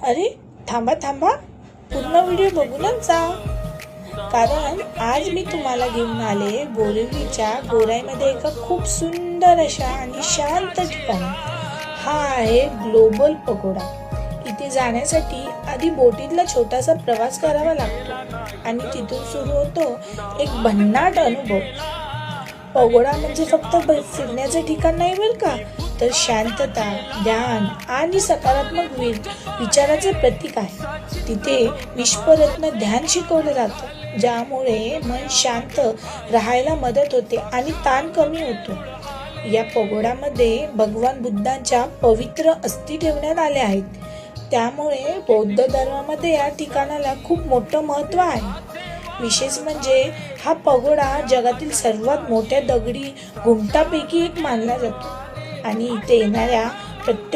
अरे थांबा थांबा, पूर्ण व्हिडिओ बघूनच जा, कारण आज मी तुम्हाला घेऊन आले बोरिवलीच्या गोराईमध्ये एका खूप सुंदर अशा आणि शांत ठिकाणी. हा आहे ग्लोबल पगोडा. इथे जाण्यासाठी आधी बोटीतला छोटासा प्रवास करावा लागतो आणि तिथून सुरू होतो एक भन्नाट अनुभव. पगोडा म्हणजे फक्त फिरण्याचे ठिकाण नाही बरं का, तर शांतता, ध्यान आणि सकारात्मक विचाराचे प्रतीक आहे. तिथे विश्वरत्न ध्यान शिकवलं जातं, ज्यामुळे मन शांत राहायला मदत होते आणि ताण कमी होतो. या पगोडामध्ये भगवान बुद्धांच्या पवित्र अस्थी ठेवण्यात आल्या आहेत, त्यामुळे बौद्ध धर्मामध्ये या ठिकाणाला खूप मोठं महत्त्व आहे. विशेष म्हणजे हा पगोडा जगातील सर्वात मोठ्या दगडी घुमटापैकी एक मानला जातो आणि इथे येणाऱ्या प्रत्येक